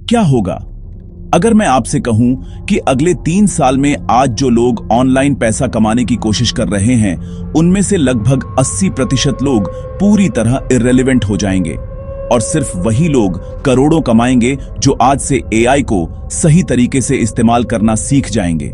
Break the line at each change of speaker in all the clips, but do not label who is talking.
क्या होगा अगर मैं आपसे कहूं कि अगले 3 साल में आज जो लोग ऑनलाइन पैसा कमाने की कोशिश कर रहे हैं, उनमें से लगभग 80% लोग पूरी तरह इर्रेलेवेंट हो जाएंगे और सिर्फ वही लोग करोड़ों कमाएंगे जो आज से एआई को सही तरीके से इस्तेमाल करना सीख जाएंगे।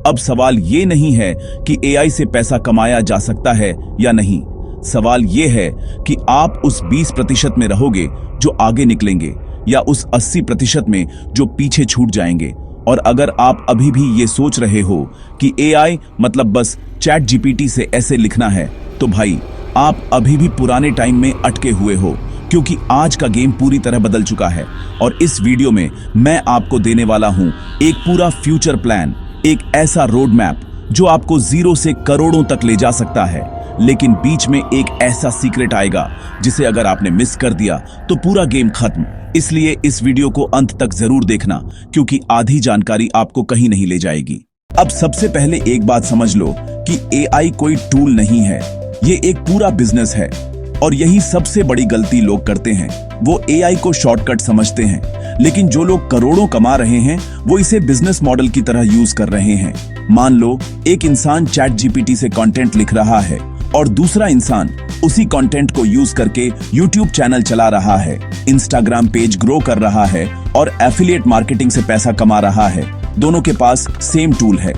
अब सवाल ये नहीं है कि एआई से पैसा कमाया जा सकता है या नहीं। सवाल ये है कि आप उस 20% में रहोगे जो आगे निकलेंगे या उस 80% में जो पीछे छूट जाएंगे। और अगर आप अभी भी ये सोच रहे हो कि एआई मतलब बस चैट जीपीटी से ऐसे लिखना है, तो भाई आप अभी भी पुराने टाइम में अटके हुए हो, क्योंकि आज का गेम पूरी तरह बदल चुका है। और इस वीडियो में मैं आपको देने वाला हूं एक पूरा फ्यूचर प्लान, एक ऐसा रोड मैप जो आपको 0 से करोड़ों तक ले जा सकता है। लेकिन बीच में एक ऐसा सीक्रेट आएगा जिसे अगर आपने मिस कर दिया तो पूरा गेम खत्म। इसलिए इस वीडियो को अंत तक जरूर देखना, क्योंकि आधी जानकारी आपको कहीं नहीं ले जाएगी। अब सबसे पहले एक बात समझ लो कि एआई कोई टूल नहीं है, ये एक पूरा बिजनेस है। और यही सबसे बड़ी गलती लोग करते हैं, वो एआई को शॉर्टकट समझते हैं। लेकिन जो लोग करोड़ों कमा रहे हैं वो इसे बिजनेस मॉडल की तरह यूज कर रहे हैं। मान लो एक इंसान चैट जीपीटी से कंटेंट लिख रहा है और दूसरा इंसान उसी कंटेंट को यूज करके यूट्यूब चैनल चला रहा है, इंस्टाग्राम पेज ग्रो कर रहा है और एफिलिएट मार्केटिंग से पैसा कमा रहा है। दोनों के पास सेम टूल है,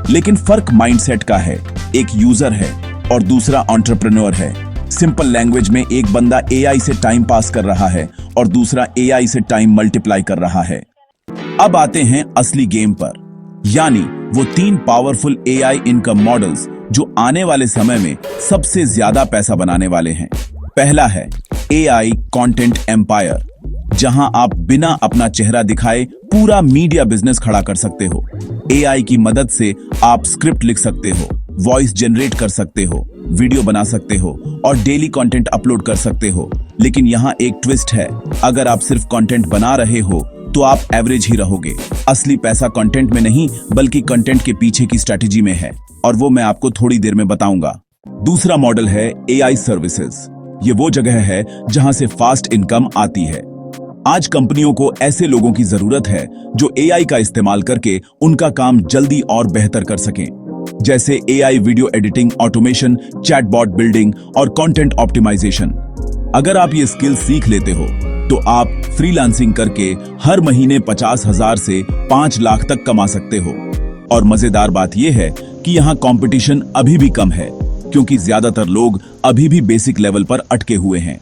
लेकिन फर्क माइंडसेट का है। एक यूजर है और दूसरा एंटरप्रेन्योर है। सिंपल लैंग्वेज में एक बंदा एआई से टाइम पास कर रहा है और दूसरा एआई से टाइम मल्टीप्लाई कर रहा है। अब आते हैं असली गेम पर, यानी वो 3 पावरफुल एआई इनकम मॉडल्स जो आने वाले समय में सबसे ज्यादा पैसा बनाने वाले हैं। पहला है एआई कंटेंट एम्पायर, जहां आप बिना अपना चेहरा दिखाए पूरा मीडिया बिजनेस खड़ा कर सकते हो। एआई की मदद से आप स्क्रिप्ट लिख सकते हो, वॉइस जनरेट कर सकते हो, वीडियो बना सकते हो और डेली कंटेंट अपलोड कर सकते हो। लेकिन यहाँ एक ट्विस्ट है, अगर आप सिर्फ कंटेंट बना रहे हो तो आप एवरेज ही रहोगे। असली पैसा कंटेंट में नहीं, बल्कि कंटेंट के पीछे की स्ट्रैटेजी में है, और वो मैं आपको थोड़ी देर में बताऊंगा। दूसरा मॉडल है एआई सर्विसेज। ये वो जगह है जहां से फास्ट इनकम आती है। आज कंपनियों को ऐसे लोगों की जरूरत है जो एआई का इस्तेमाल करके उनका काम जल्दी और बेहतर कर सकें, जैसे AI video editing, automation, chatbot building और कंटेंट ऑप्टिमाइजेशन। अगर आप ये स्किल सीख लेते हो तो आप फ्रीलांसिंग करके हर महीने 50,000 से 5 लाख तक कमा सकते हो। और मजेदार बात यह है कि यहाँ कंपटीशन अभी भी कम है, क्योंकि ज्यादातर लोग अभी भी बेसिक लेवल पर अटके हुए हैं।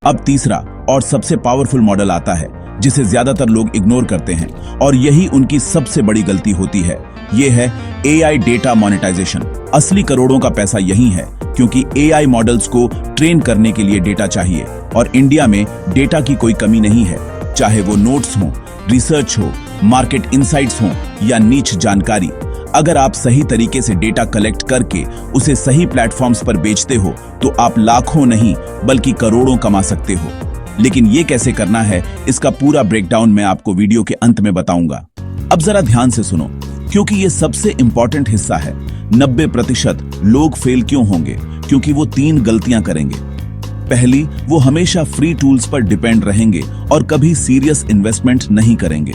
अब तीसरा और सबसे पावरफुल मॉडल आता है, जिसे ज्यादातर लोग इग्नोर करते हैं, और यही उनकी सबसे बड़ी गलती होती है। ये है एआई डेटा मोनेटाइजेशन। असली करोड़ों का पैसा यही है, क्योंकि एआई मॉडल्स को ट्रेन करने के लिए डेटा चाहिए, और इंडिया में डेटा की कोई कमी नहीं है। चाहे वो नोट्स हो, रिसर्च हो, मार्केट इनसाइट्स हो या नीच जानकारी, अगर आप सही तरीके से डेटा कलेक्ट करके उसे सही प्लेटफॉर्म्स पर बेचते हो तो आप लाखों नहीं बल्कि करोड़ों कमा सकते हो। लेकिन ये कैसे करना है, इसका पूरा ब्रेकडाउन मैं आपको वीडियो के अंत में बताऊंगा। अब जरा ध्यान से सुनो, क्योंकि ये सबसे इंपॉर्टेंट हिस्सा है। 90% लोग फेल क्यों होंगे? क्योंकि वो 3 गलतियां करेंगे। पहली, वो हमेशा फ्री टूल्स पर डिपेंड रहेंगे और कभी सीरियस इन्वेस्टमेंट नहीं करेंगे।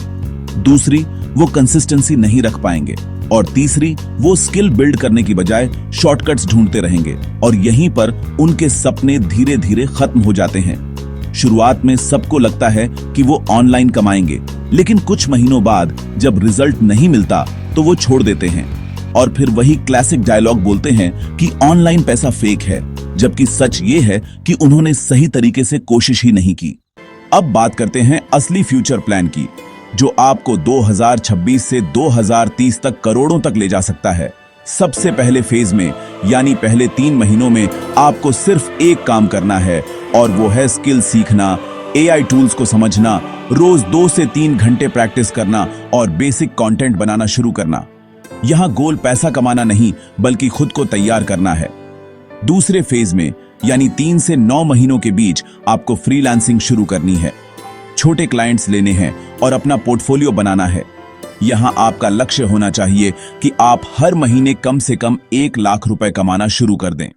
दूसरी, वो कंसिस्टेंसी नहीं रख पाएंगे। और तीसरी, वो स्किल बिल्ड करने की बजाय शॉर्टकट्स ढूंढते रहेंगे, और यहीं पर उनके सपने धीरे धीरे खत्म हो जाते हैं। शुरुआत में सबको लगता है कि वो ऑनलाइन कमाएंगे, लेकिन कुछ महीनों बाद जब रिजल्ट नहीं मिलता तो वो छोड़ देते हैं और फिर वही क्लासिक डायलॉग बोलते हैं कि ऑनलाइन पैसा फेक है, जबकि सच ये है कि उन्होंने सही तरीके से कोशिश ही नहीं की। अब बात करते हैं असली फ्यूचर प्लान की, जो आपको 2026 से 2030 तक करोड़ों तक ले जा सकता है। सबसे पहले फेज में, यानी पहले 3 महीनों में, आपको सिर्फ एक काम करना है, और वो है स्किल सीखना, एआई टूल्स को समझना, रोज 2 से 3 घंटे प्रैक्टिस करना और बेसिक कंटेंट बनाना शुरू करना। यहां गोल पैसा कमाना नहीं, बल्कि खुद को तैयार करना है। दूसरे फेज में, यानी 3 से 9 महीनों के बीच, आपको फ्रीलांसिंग शुरू करनी है, छोटे क्लाइंट्स लेने हैं और अपना पोर्टफोलियो बनाना है। यहां आपका लक्ष्य होना चाहिए कि आप हर महीने कम से कम 1 लाख रुपए कमाना शुरू कर दें।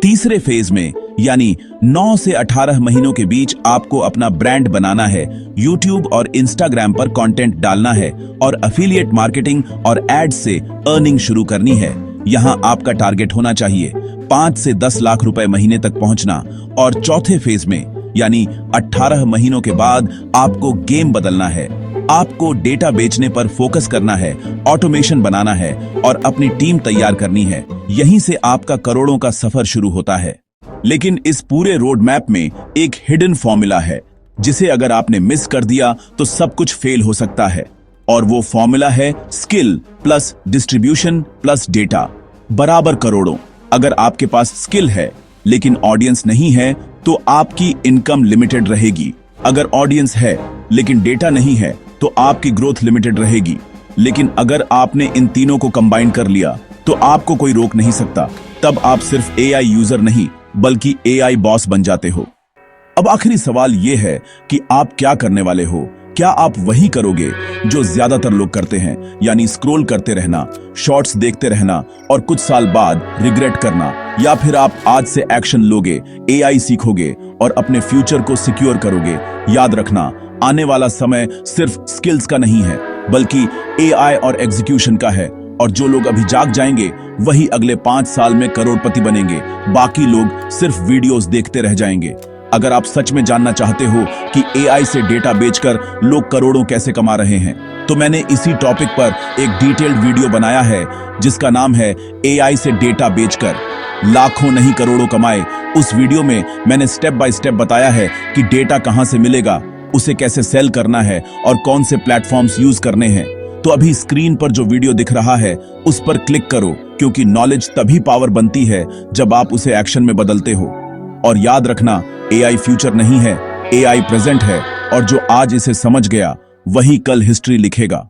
तीसरे फेज में, यानी 9 से 18 महीनों के बीच आपको अपना ब्रांड बनाना है, यूट्यूब और इंस्टाग्राम पर कंटेंट डालना है और एफिलिएट मार्केटिंग और एड्स से अर्निंग शुरू करनी है। यहाँ आपका टारगेट होना चाहिए 5 से 10 लाख रुपए महीने तक पहुंचना। और चौथे फेज में यानी 18 महीनों के बाद आपको गेम बदलना है। आपको डेटा बेचने पर फोकस करना है, ऑटोमेशन बनाना है और अपनी टीम तैयार करनी है। यहीं से आपका करोड़ों का सफर शुरू होता है। लेकिन इस पूरे रोड मैप में एक हिडन फॉर्मूला है, जिसे अगर आपने मिस कर दिया तो सब कुछ फेल हो सकता है। और वो फॉर्मूला है skill plus distribution plus data बराबर करोड़ों। अगर आपके पास स्किल है लेकिन ऑडियंस नहीं है तो आपकी इनकम लिमिटेड रहेगी। अगर ऑडियंस है लेकिन डेटा नहीं है तो आपकी ग्रोथ लिमिटेड रहेगी। लेकिन अगर आपने इन तीनों को कंबाइन कर लिया तो आपको कोई रोक नहीं सकता। तब आप सिर्फ एआई यूजर नहीं बल्कि एआई बॉस बन जाते हो। अब आखिरी सवाल यह है कि आप क्या करने वाले हो? क्या आप वही करोगे जो ज्यादातर लोग करते हैं, यानी स्क्रॉल करते रहना, शॉर्ट्स देखते रहना और कुछ साल बाद रिग्रेट करना? या फिर आप आज से एक्शन लोगे, एआई सीखोगे और अपने फ्यूचर को सिक्योर करोगे? याद रखना, आने वाला समय सिर्फ स्किल्स का नहीं है बल्कि एआई और एग्जीक्यूशन का है। और जो लोग अभी जाग जाएंगे वही अगले 5 साल में करोड़पति बनेंगे। बाकी लोग सिर्फ वीडियोस देखते रह जाएंगे। अगर आप सच में जानना चाहते हो कि एआई से डेटा बेचकर लोग करोड़ों कैसे कमा रहे हैं, तो मैंने इसी टॉपिक पर एक डिटेल्ड वीडियो बनाया है जिसका नाम है एआई से डेटा बेचकर लाखों नहीं करोड़ों कमाए। उस वीडियो में मैंने स्टेप बाय स्टेप बताया है कि डेटा कहां से मिलेगा, उसे कैसे सेल करना है और कौन से प्लेटफॉर्म्स यूज करने हैं। तो अभी स्क्रीन पर जो वीडियो दिख रहा है उस पर क्लिक करो, क्योंकि नॉलेज तभी पावर बनती है जब आप उसे एक्शन में बदलते हो। और याद रखना, एआई फ्यूचर नहीं है, एआई प्रेजेंट है और जो आज इसे समझ गया वही कल हिस्ट्री लिखेगा।